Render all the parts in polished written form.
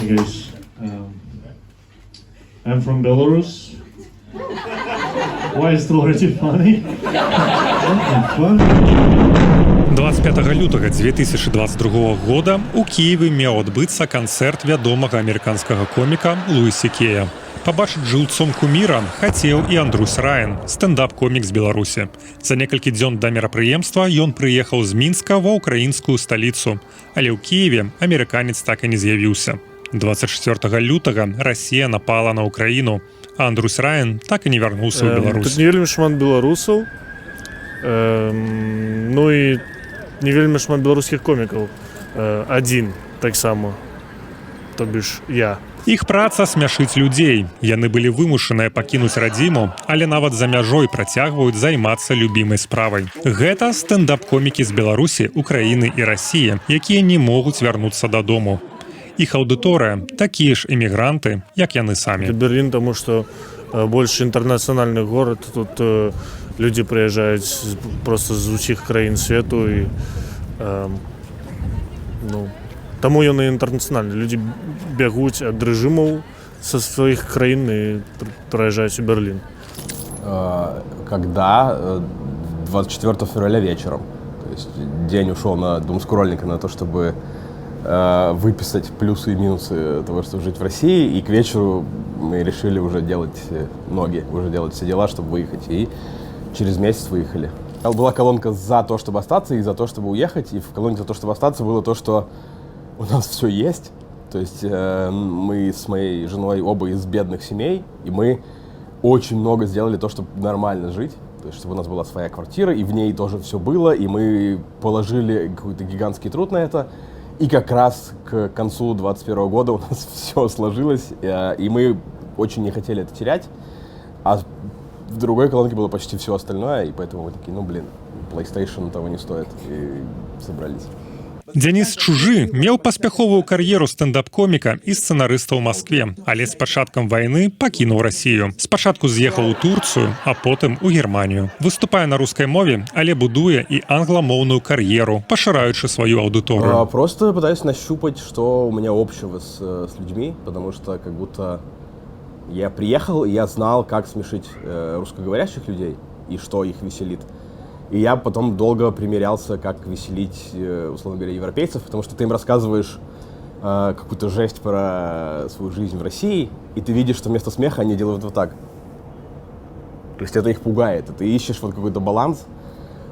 He goes, I'm from Belarus. Why is it already funny? Funny. 25 лютага 2022 года у Киеве меў адбыцца канцэрт вядомага амерыканскага коміка Луіса Кея. Пабачыць жыўцом куміра хацеў і Андрусь Раен, стендап-комік з Беларусі. За некалькі дзён да мерапрыемства ён прыехаў з Мінска ва ўкраінскую сталіцу, але ў Киеве амерыканец так і не з'явіўся. 24 лютага Расія напала на Украіну, а Андрусь Раен так і не вярнуўся ў Беларусь. Тут не вельмі шмат беларусаў, ну і не вельмі шмат беларускіх комікаў. Адзін таксама, то бишь я. Іх праца смяшыць людзей. Яны былі вымушаныя пакінуць радзіму, але нават за мяжой працягваюць займацца любімай справай. Гэта стендап-комікі з Беларусі, Украіны і Расіі, якія не могуць вярнуцца дадому. Іх аўдыторыя такія ж эмігранты, як яны самі. Берлін, таму што больш інтэрнацыянальны горад, тут людзі прыязджаюць проста з усіх краін свету і таму ён і інтэрнацыянальны. Людзі бягуць ад рэжымаў са сваіх краін і прыязджаюць у Берлін. Когда 24 февраля вечером, то есть день ушел на думскрольника, на то, чтобы выписать плюсы и минусы того, что жить в России, и к вечеру мы решили уже делать ноги, уже делать все дела, чтобы выехать, и через месяц выехали. Была колонка за то, чтобы остаться, и за то, чтобы уехать, и в колонке за то, чтобы остаться было то, что у нас все есть, то есть мы с моей женой оба из бедных семей, и мы очень много сделали то, чтобы нормально жить, то есть чтобы у нас была своя квартира, и в ней тоже все было, и мы положили какой-то гигантский труд на это, и как раз к концу 2021 года у нас все сложилось, и мы очень не хотели это терять, а в другой колонке было почти все остальное, и поэтому мы такие, PlayStation того не стоит, и собрались. Дзяніс Чужы меў паспяховую кар'еру стендап-коміка і сцэнарыста ў Маскве, але з пачаткам вайны пакінуў Расію. Спачатку з'ехаў у Турцыю, а потым у Германію. Выступае на рускай мове, але будуе і англамоўную кар'еру, пашыраючы сваю аўдыторыю. Просто пытаюсь нащупать, что у меня общего с людьми, потому что как будто я приехал, и я знал, как смешить русскоговорящих людей и что их веселит. И я потом долго примерялся, как веселить, условно говоря, европейцев, потому что ты им рассказываешь какую-то жесть про свою жизнь в России, и ты видишь, что вместо смеха они делают вот так. То есть это их пугает, и ты ищешь вот какой-то баланс.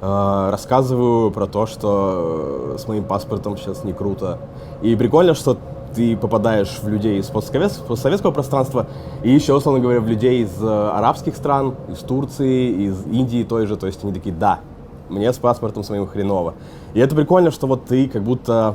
Рассказываю про то, что с моим паспортом сейчас не круто. И прикольно, что ты попадаешь в людей из постсоветского пространства и еще, условно говоря, в людей из арабских стран, из Турции, из Индии той же. То есть они такие, да, мне с паспортом своим хреново. И это прикольно, что вот ты как будто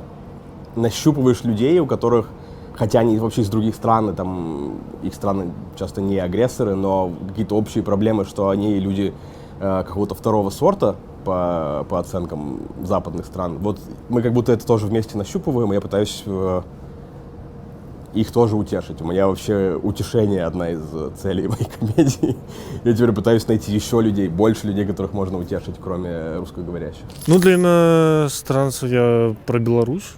нащупываешь людей, у которых, хотя они вообще из других стран, и там их страны часто не агрессоры, но какие-то общие проблемы, что они люди какого-то второго сорта по оценкам западных стран. Вот мы как будто это тоже вместе нащупываем, и я пытаюсь их тоже утешить. У меня вообще утешение одна из целей моей комедии. Я теперь пытаюсь найти еще людей, больше людей, которых можно утешить, кроме русскоговорящих. Для иностранцев я про Беларусь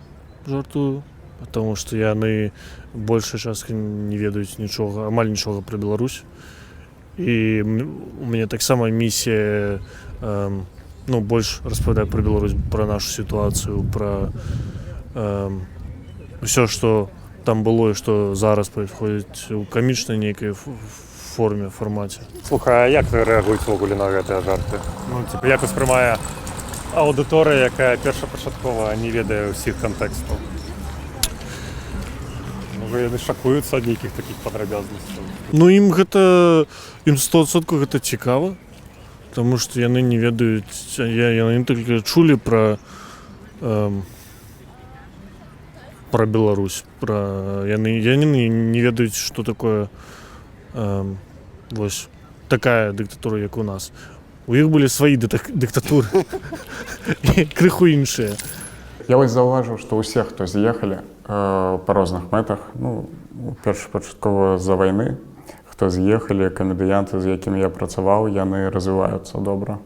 жартую, потому что яны большая частка не ведаюць нічога, амаль нічога про Беларусь. І у мяне таксама місія больш распавядаць про Беларусь, про нашу сітуацыю, про ўсё, што там было і што зараз происходит у камічнай нейкай форме, фармаце. Слухай, а як вы рэагуеце ўвогуле на гэтыя жарты? Як успрымае аўдыторыя, якая першапачаткова не ведае ўсіх кантэкстаў? Яны шакуюцца ад нейкіх такіх падрабязнасцяў? Ім 100% гэта цікава, таму што яны не ведаюць, яны толькі чулі пра Беларусь, яны не ведаюць, што такое вось такая дыктатура, як у нас. У іх былі свае дыктатуры, крыху іншыя. Я вось заўважыў, што ўсе, хто з'ехалі па розных мэтах, першапачаткова з-за вайны, хто з'ехалі, камедыянты, з якімі я працаваў, яны развіваюцца добра.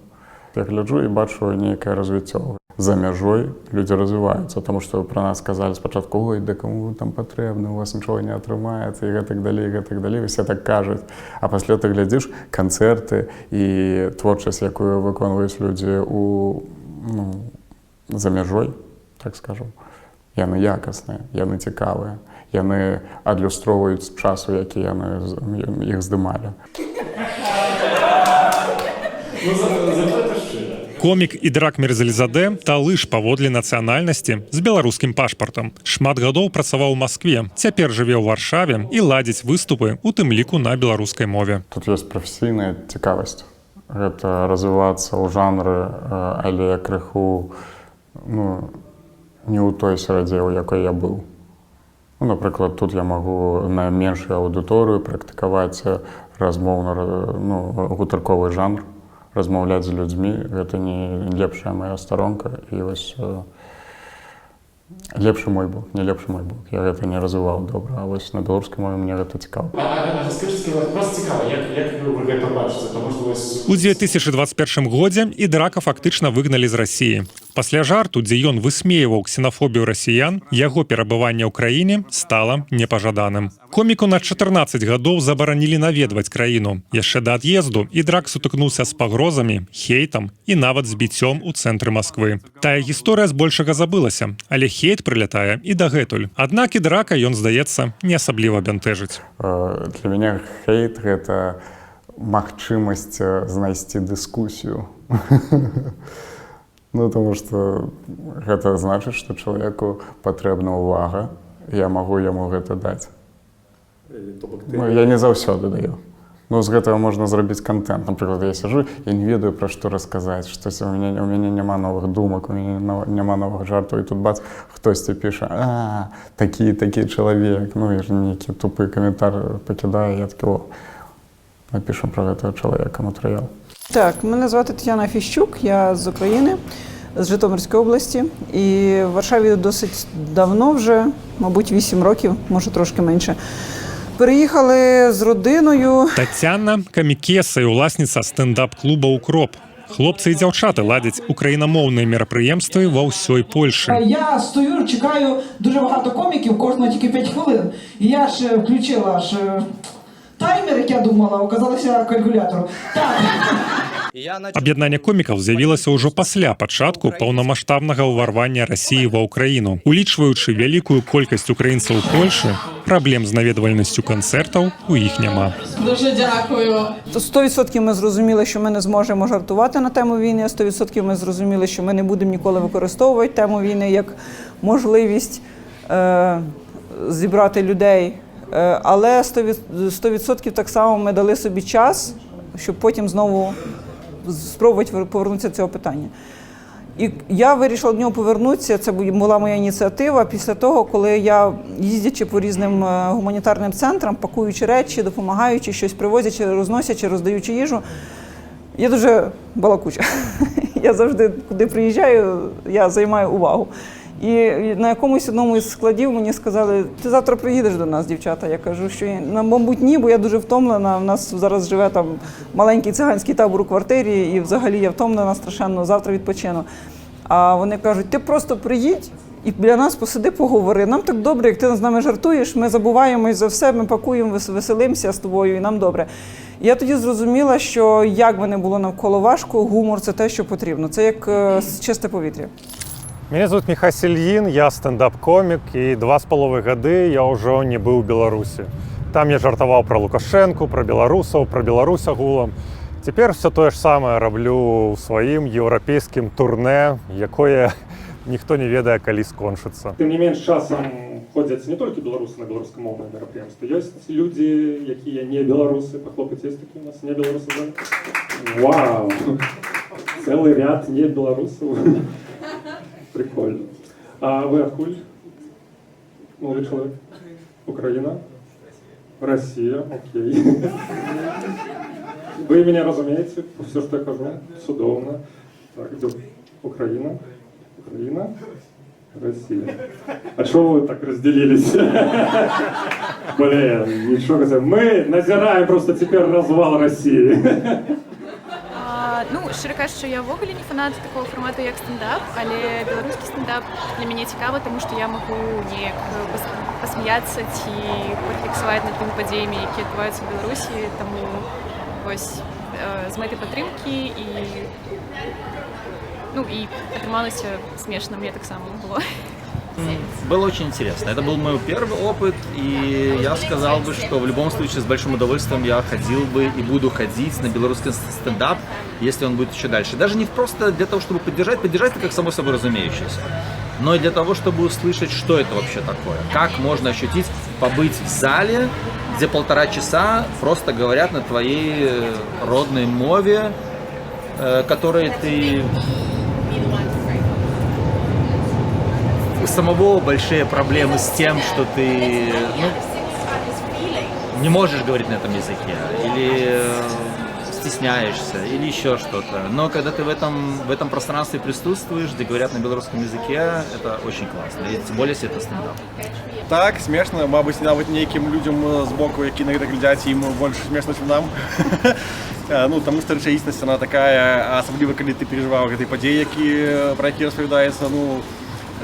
Я гляджу і бачу нейкае развіццё. За мяжой люди развіваюцца, тому што пра нас сказалі спачатку: ой, да каму там патрэбна, у вас нічога не атрымаецца, і гэтак далей, усе так кажуць. А пасля ты глядзіш канцэрты і творчасць, якую выконваюць людзі за мяжой, так скажам. Яны якасныя, яны цікавыя, яны адлюстроўваюць часу, які яны іх здымалі. Комік Ідрак Мірзалізадэ талыш паводле нацыянальнасці з беларускім пашпартам. Шмат гадоў працаваў у Маскве, цяпер жыве ў Варшаве і ладзіць выступы, у тым ліку на беларускай мове. Тут ёсць прафесійная цікавасць. Гэта развівацца ў жанры, але крыху не ў той сярэдзе, у якой я быў. Напрыклад, тут я магу на меншую аўдыторыю практыкаваць гутарковы жанр, размаўляць з людзьмі. Гэта не лепшая моя старонка, і вось лепшы мой бок, не лепшы мой бок. Я гэта не развіваў добра, а вось на беларускай мове мне гэта цікава. У 2021 годзе Ідрака фактычна выгналі з Расіі. Пасля жарту, дзе ён высмеяваў ксенафобію расіян, яго перабыванне ў краіне стала непажаданым. Коміку на 14 гадоў забаранілі наведваць краіну. Яшчэ да ад'езду Ідрак сутыкнуўся з пагрозамі, хейтам і нават збіццём у цэнтры Масквы. Тая гісторыя збольшага забылася, але хейт прылятае і дагэтуль. Аднак Ідрака ён, здаецца, не асабліва бянтэжыць. Для мяне хейт — гэта магчымасць знайсці дыскусію. Тому што гэта значыць, што чалавеку патрэбна ўвага, я магу яму гэта даць. Я не заўсёды даю. З гэтага можна зрабіць контент. Напрыклад, я сяджу, я не ведаю, пра што расказаць, у мяне няма новых думак, у мяне няма новых жартаў, і тут бац, хтосьці піша: такі чалавек, і нейкі тупы каментар пакідае, я такі: напішам пра гэтага чалавека матэрыял. Так, мене звати Тетяна Фіщук, я з України, з Житомирської області. І в Варшаві досить давно вже, мабуть, 8 років, може трошки менше. Переїхали з родиною. Тетяна – камікеса і уласніця стендап-клуба «Укроп». Хлопці і дівчата ладять україномовні мероприємства во всій Польщі. Я стою, чекаю дуже багато коміків, кожного тільки 5 хвилин. І я ж включила таймер, як я думала, оказалося калькулятор. Так. Аб'яднанне комікаў з'явілася ўжо пасля пачатку паўнамаштабнага ўварвання Расіі ва ўкраіну. Улічваючы вялікую колькасць украінцаў у Польшы, праблем з наведвальнасцю канцэртаў у іх няма. Дуже дякую. 100% ми зрозуміли, що ми не зможемо жартувати на тему війни, 100% ми зрозуміли, що ми не будемо ніколи використовувати тему війни як можливість зібрати людей. Але 100% так само ми дали собі час, щоб потім знову спробувати повернутися до цього питання. І я вирішила до нього повернутися, це була моя ініціатива після того, коли я, їздячи по різним гуманітарним центрам, пакуючи речі, допомагаючи, щось привозячи, розносячи, роздаючи їжу, я дуже балакуча. Я завжди, куди приїжджаю, я займаю увагу. І на якомусь одному із складів мені сказали: ти завтра приїдеш до нас, дівчата. Я кажу, що мабуть ні, бо я дуже втомлена. У нас зараз живе там маленький циганський табор у квартирі, і взагалі я втомлена страшенно, завтра відпочину. А вони кажуть: ти просто приїдь і біля нас посиди, поговори. Нам так добре, як ти з нами жартуєш, ми забуваємось за все, ми пакуємо, веселимося з тобою, і нам добре. І я тоді зрозуміла, що як би не було навколо важко, гумор – це те, що потрібно. Це як чисте повітря. Меня зовут Михась Ильин, я стендап-комик, и 2,5 года я уже не был в Беларуси. Там я жартовал про Лукашенко, про белорусов, про Беларусь агулам. Теперь все то же самое роблю своим европейским турне, якое ніхто не ведае, калі скончыцца. Тым не менш, часам ходзяць не толькі беларусы на беларускамоўныя мерапрыемствы. Ёсць людзі, якія не беларусы. Пахлопаць, ёсць такі у нас не беларусы? Вау! Цэлы ряд не беларусаў. Прикольно. А вы откуль? Молодой человек? Украина? Россия, окей. Вы меня разумеете, все, что я кажу, судовно. Так, идет Украина, Украина, Россия. А чего вы так разделились? Блин, ничего себе. Мы назираем просто теперь развал России. Ну, щиро кажучи, я ввогуле не фанат такого формату, як стендап, але білоруський стендап для мене цікаво, тому що я можу ніяк посміятися чи порефлексувати над тими подіями, які відбуваються в Білорусі, тому ось з мети підтримки і отрималося смішно, мені так само було. Было очень интересно. Это был мой первый опыт, и я сказал бы, что в любом случае с большим удовольствием я ходил бы и буду ходить на белорусский стендап, если он будет еще дальше. Даже не просто для того, чтобы поддержать это как само собой разумеющееся, но и для того, чтобы услышать, что это вообще такое. Как можно ощутить, побыть в зале, где 1,5 часа просто говорят на твоей родной мове, которой ты... У самого большие проблемы с тем, что ты не можешь говорить на этом языке, или стесняешься, или еще что-то. Но когда ты в этом пространстве присутствуешь, где говорят на белорусском языке, это очень классно. И тем более, если это стендап. Так, смешно, мабуть, навіть неким людям з боку, які на це глядять, їм більше смішно, ніж нам. Ну, тому що речаїсність, вона така, особливо, коли ти переживав ці події, про які розповідається, ну,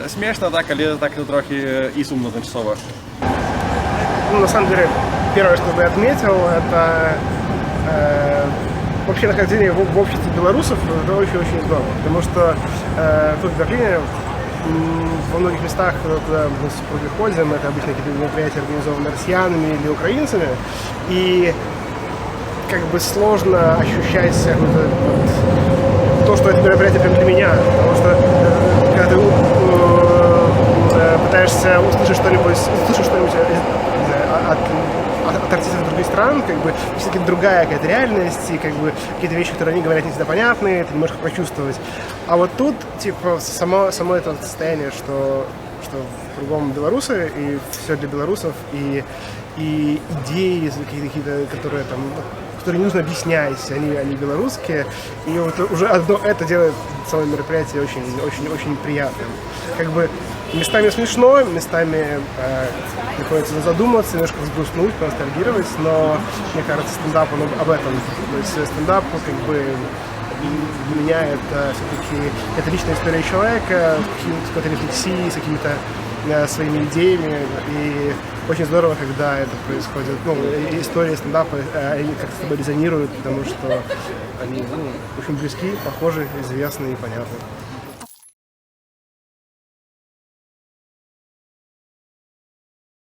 смешно, так, але так трохи и сумно тимчасово. Ну, на самом деле, первое, что бы я отметил, это вообще нахождение в обществе белорусов, это очень здорово, потому что тут в Берлине во многих местах, куда мы с супругой ходим, это обычно какие-то мероприятия, организованные россиянами или украинцами, и как бы сложно ощущать то, что это мероприятие прям для меня, потому что когда ты пытаешься услышать что-нибудь от артистов других стран, как бы все-таки другая какая-то реальность, и как бы какие-то вещи, которые они говорят, не всегда понятны, ты не можешь их прочувствовать. А вот тут, типа, само это состояние, что кругом белорусы, и все для белорусов, и идеи какие-то, которые не нужно объяснять, они белорусские, и вот уже одно это делает целое мероприятие очень приятным. Как бы местами смешно, местами приходится задуматься, немножко взгрустнуть, поностальгировать, но мне кажется, стендап он об этом. То есть стендап, как бы, для меня это все-таки это личная история человека, с какой-то рефлексией, с какими-то своими идеями, и очень здорово, когда это происходит. Ну, истории стендапа, они как-то с тобой резонируют, потому что они очень близки, похожи, известны и понятны.